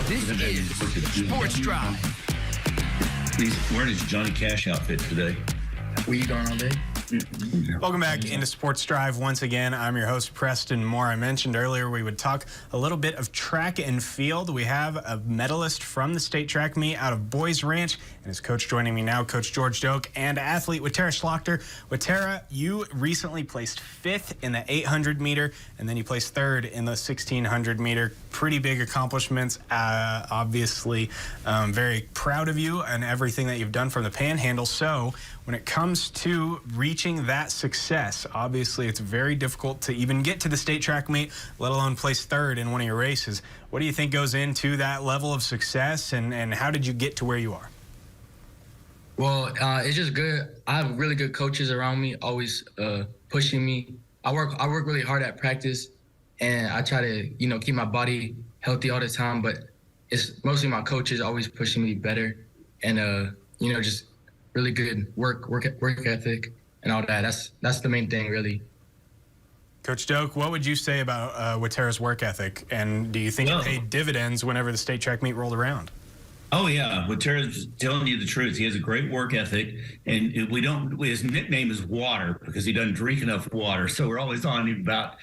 This is Sports Drive. He's wearing his Johnny Cash outfit today. Where you going all day? Welcome back into Sports Drive once again. I'm your host, Preston Moore. I mentioned earlier we would talk a little bit of track and field. We have a medalist from the state track meet out of Boys Ranch, and his coach joining me now, Coach George Doak, and athlete Wetera Schlachter. Wetera, you recently placed 5th in the 800 meter, and then you placed 3rd in the 1600 meter. Pretty big accomplishments. Obviously, very proud of you and everything that you've done from the Panhandle. So when it comes to reaching that success, obviously it's very difficult to even get to the state track meet, let alone place 3rd in one of your races. What do you think goes into that level of success, and how did you get to where you are? Well, it's just good. I have really good coaches around me, always pushing me. I work really hard at practice, and I try to, keep my body healthy all the time. But it's mostly my coaches always pushing me better, and just really good work ethic and all that. That's the main thing, really. Coach Doak, what would you say about Wetera's work ethic, and do you think it paid dividends whenever the state track meet rolled around? Oh yeah, Wetera's telling you the truth. He has a great work ethic, and his nickname is Water because he doesn't drink enough water. So we're always on him about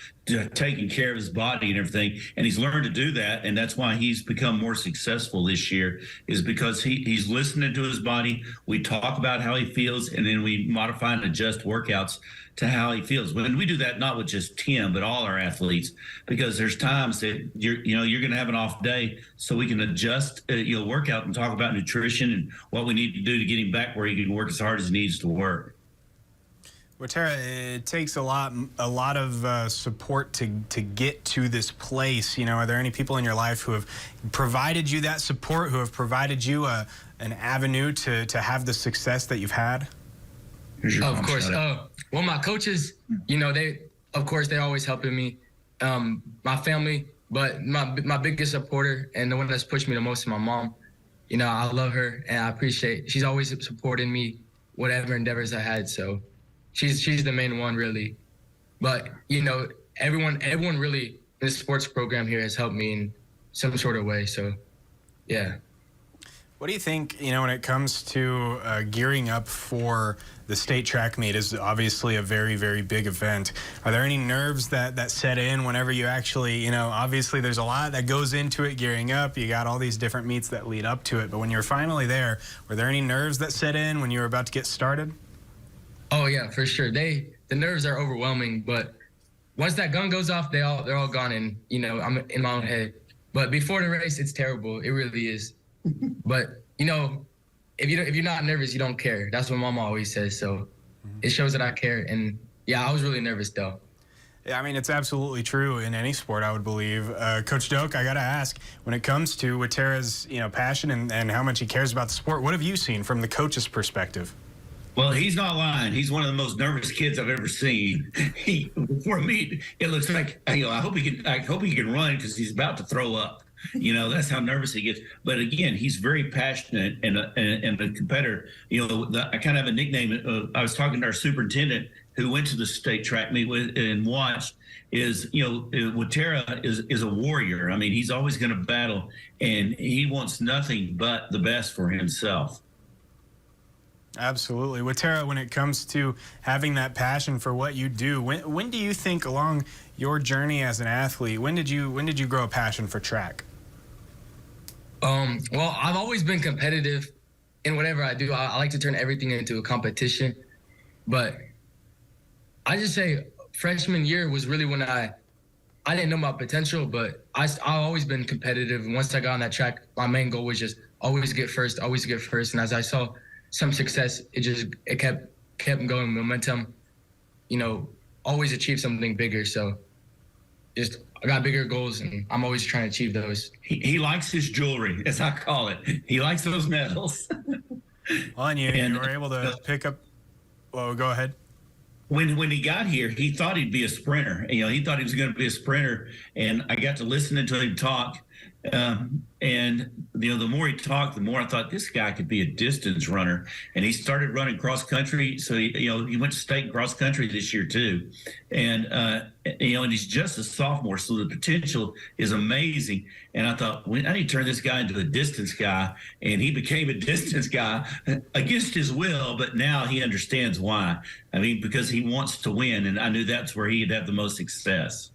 taking care of his body and everything. And he's learned to do that, and that's why he's become more successful this year. Is because he's listening to his body. We talk about how he feels, and then we modify and adjust workouts to how he feels. When we do that, not with just him, but all our athletes, because there's times that you're going to have an off day, so we can adjust workout and talk about nutrition and what we need to do to get him back where he can work as hard as he needs to work. Wetera, it takes a lot of support to get to this place. Are there any people in your life who have provided you that support, who have provided you an avenue to have the success that you've had? Of course. Well, my coaches, they're always helping me. My family, but my biggest supporter and the one that's pushed me the most is my mom. I love her, and I appreciate. She's always supporting me, whatever endeavors I had. So she's the main one, really. But everyone really in the sports program here has helped me in some sort of way. So yeah. What do you think, when it comes to gearing up for the state track meet? Is obviously a very, very big event. Are there any nerves that set in whenever you actually, obviously there's a lot that goes into it gearing up. You got all these different meets that lead up to it. But when you're finally there, were there any nerves that set in when you were about to get started? Oh, yeah, for sure. The nerves are overwhelming. But once that gun goes off, they're all gone. And, I'm in my own head. But before the race, it's terrible. It really is. But if you're not nervous, you don't care. That's what Mama always says. So it shows that I care. And yeah, I was really nervous though. Yeah, I mean, it's absolutely true in any sport, I would believe. Coach Doak, I got to ask, when it comes to Wetera's passion and how much he cares about the sport, what have you seen from the coach's perspective? Well, he's not lying. He's one of the most nervous kids I've ever seen. Before a meet, it looks like I hope he can run because he's about to throw up. That's how nervous he gets. But again, he's very passionate and a competitor. I kind of have a nickname. I was talking to our superintendent who went to the state track meet and watched. Wetera is a warrior. I mean, he's always going to battle, and he wants nothing but the best for himself. Absolutely. Wetera, when it comes to having that passion for what you do, when do you think along your journey as an athlete, when did you grow a passion for track? Well, I've always been competitive in whatever I do. I like to turn everything into a competition. But I just say freshman year was really when I didn't know my potential, but I've always been competitive. And once I got on that track, my main goal was just always get first. And as I saw some success, it kept going, momentum, always achieve something bigger. So I got bigger goals, and I'm always trying to achieve those. He likes his jewelry, as I call it. He likes those medals. Well, and you were able to pick up. Well, go ahead. When he got here, he thought he'd be a sprinter. He thought he was going to be a sprinter, and I got to listening to him talk. And the more he talked, the more I thought this guy could be a distance runner. And he started running cross country. So he went to state cross country this year too, and and he's just a sophomore, so the potential is amazing. And I thought, I need to turn this guy into a distance guy, and he became a distance guy against his will. But now he understands why. I mean, because he wants to win, and I knew that's where he'd have the most success.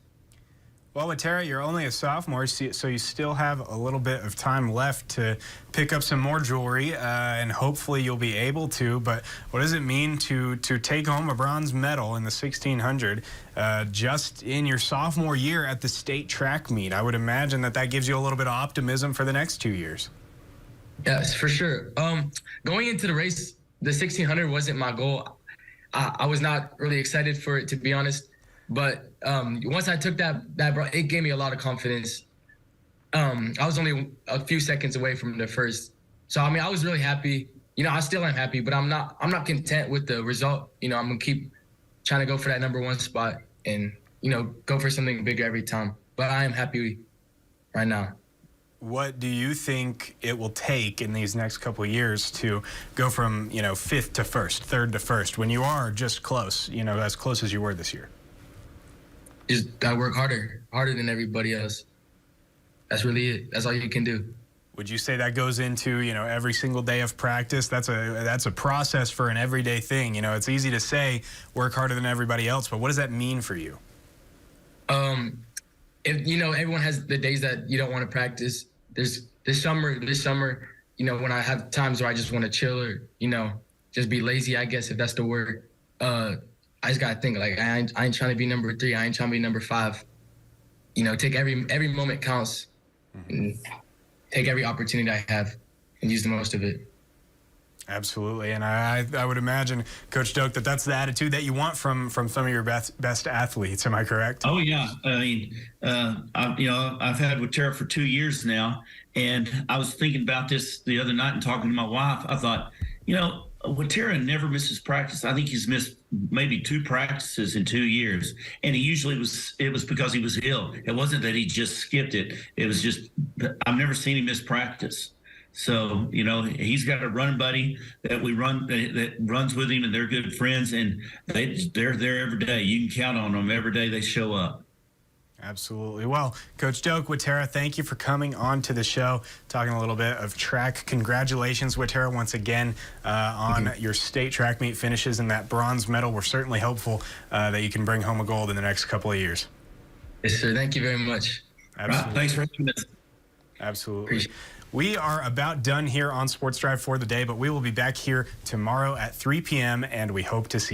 Well, Wetera, you're only a sophomore, so you still have a little bit of time left to pick up some more jewelry, and hopefully you'll be able to. But what does it mean to take home a bronze medal in the 1600 just in your sophomore year at the state track meet? I would imagine that gives you a little bit of optimism for the next 2 years. Yes, for sure. Going into the race, the 1600 wasn't my goal. I was not really excited for it, to be honest. But once I took that, it gave me a lot of confidence. I was only a few seconds away from the first. So, I mean, I was really happy. I still am happy, but I'm not content with the result. I'm going to keep trying to go for that #1 spot and, go for something bigger every time. But I am happy right now. What do you think it will take in these next couple of years to go from, 5th to 1st, 3rd to 1st, when you are just close, as close as you were this year? Just gotta work harder than everybody else. That's really it. That's all you can do. Would you say that goes into, every single day of practice? That's a process for an everyday thing. It's easy to say work harder than everybody else, but what does that mean for you? Everyone has the days that you don't want to practice. There's this summer, when I have times where I just want to chill or, just be lazy, I guess, if that's the word. I just gotta think, like, I ain't trying to be number 3. I ain't trying to be number 5. Take every moment counts, and take every opportunity I have and use the most of it. Absolutely, and I would imagine, Coach Doak, that's the attitude that you want from some of your best athletes. Am I correct? Oh yeah, I mean, I've had Wetera for 2 years now, and I was thinking about this the other night and talking to my wife. I thought, Wetera never misses practice. I think he's missed maybe 2 practices in 2 years. And it was because he was ill. It wasn't that he just skipped it. It was just, I've never seen him miss practice. So, he's got a running buddy that runs with him, and they're good friends, and they're there every day. You can count on them every day they show up. Absolutely. Well, Coach Doak, Wetera, thank you for coming on to the show, talking a little bit of track. Congratulations, Wetera, once again on your state track meet finishes and that bronze medal. We're certainly hopeful that you can bring home a gold in the next couple of years. Yes, sir. Thank you very much. Absolutely. Thanks for having us. Absolutely. We are about done here on Sports Drive for the day, but we will be back here tomorrow at 3 p.m., and we hope to see you.